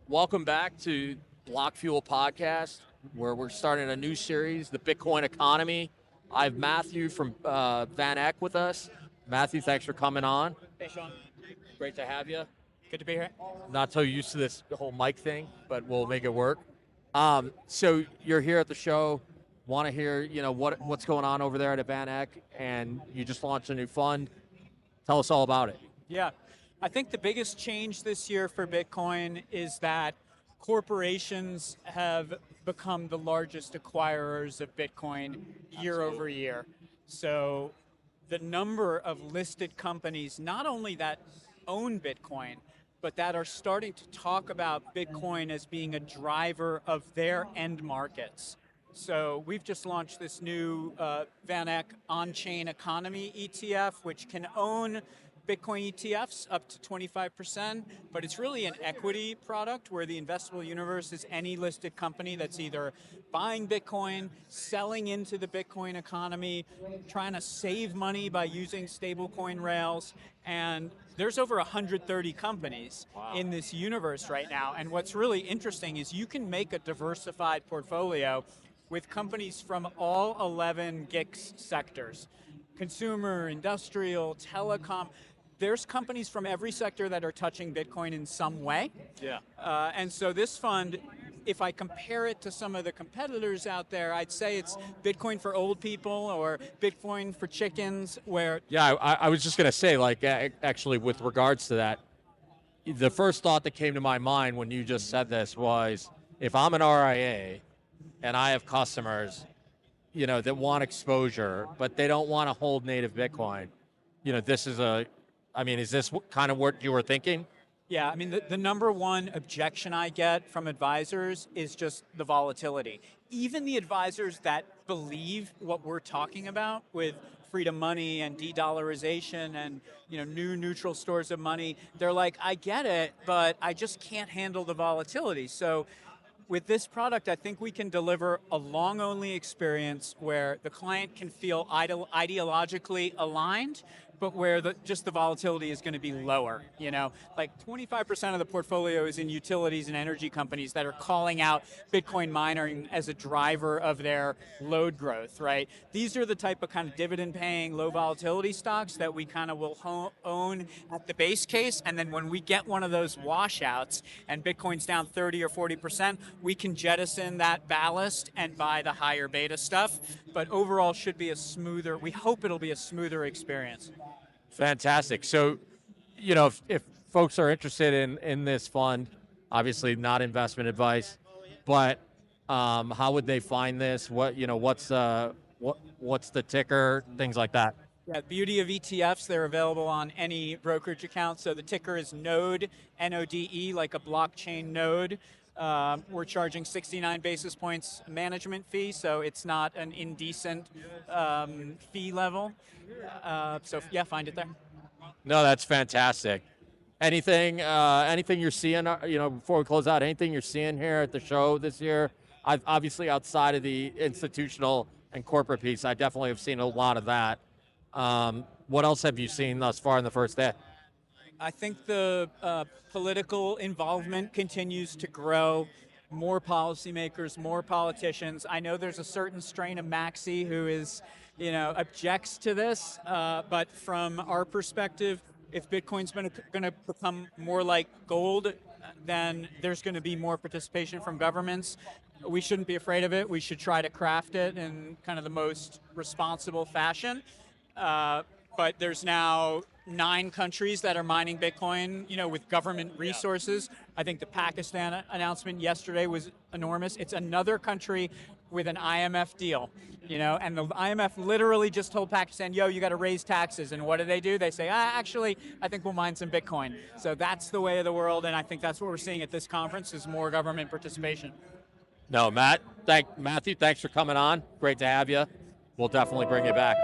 Welcome back to Block Fuel Podcast, where we're starting a new series, the Bitcoin Economy. I have Matthew from VanEck with us. Matthew, thanks for coming on. Hey, Sean. Great to have you. Good to be here. Not so used to this whole mic thing, but we'll make it work. So you're here at the show. Want to hear, what's going on over there at VanEck, and you just launched a new fund. Tell us all about it. Yeah. I think the biggest change this year for Bitcoin is that corporations have become the largest acquirers of Bitcoin year over year. So the number of listed companies, not only that own Bitcoin, but that are starting to talk about Bitcoin as being a driver of their end markets. So we've just launched this new VanEck Onchain Economy ETF, which can own Bitcoin ETFs up to 25%, but it's really an equity product where the investable universe is any listed company that's either buying Bitcoin, selling into the Bitcoin economy, trying to save money by using stablecoin rails, and there's over 130 companies in this universe right now. And what's really interesting is you can make a diversified portfolio with companies from all 11 GICS sectors: consumer, industrial, telecom. There's companies from every sector that are touching Bitcoin in some way. Yeah. And so this fund, if I compare it to some of the competitors out there, I'd say it's Bitcoin for old people or Bitcoin for chickens, where... Yeah, I was just going to say, actually, with regards to that, the first thought that came to my mind when you just said this was, if I'm an RIA and I have customers, that want exposure, but they don't want to hold native Bitcoin, is this kind of what you were thinking? Yeah, I mean, the number one objection I get from advisors is just the volatility. Even the advisors that believe what we're talking about with freedom money and de-dollarization and new neutral stores of money, they're like, I get it, but I just can't handle the volatility. So with this product, I think we can deliver a long-only experience where the client can feel ideologically aligned, but where just the volatility is going to be lower. Like 25% of the portfolio is in utilities and energy companies that are calling out Bitcoin mining as a driver of their load growth, right? These are the type of kind of dividend-paying, low volatility stocks that we kind of will own at the base case, and then when we get one of those washouts and Bitcoin's down 30 or 40%, we can jettison that ballast and buy the higher beta stuff. But overall, should be we hope it'll be a smoother experience. Fantastic. So, if folks are interested in this fund, obviously not investment advice, but how would they find this? What's the ticker? Things like that. Yeah, the beauty of ETFs, they're available on any brokerage account. So the ticker is NODE, N-O-D-E, like a blockchain node. We're charging 69 basis points management fee, so it's not an indecent fee level. So yeah, find it there. No, that's fantastic. Anything you're seeing, before we close out, anything you're seeing here at the show this year? I've obviously, outside of the institutional and corporate piece, I definitely have seen a lot of that. What else have you seen thus far in the first day? I think the political involvement continues to grow. More policymakers, more politicians. I know there's a certain strain of Maxi who is, objects to this, but from our perspective, if Bitcoin's going to become more like gold, then there's going to be more participation from governments. We shouldn't be afraid of it. We should try to craft it in kind of the most responsible fashion. But there's now 9 countries that are mining Bitcoin, with government resources. I think the Pakistan announcement yesterday was enormous. It's another country with an IMF deal, and the IMF literally just told Pakistan, yo, you got to raise taxes. And what do? They say, actually, I think we'll mine some Bitcoin. So that's the way of the world, and I think that's what we're seeing at this conference is more government participation. No, Matthew, thanks for coming on. Great to have you. We'll definitely bring you back.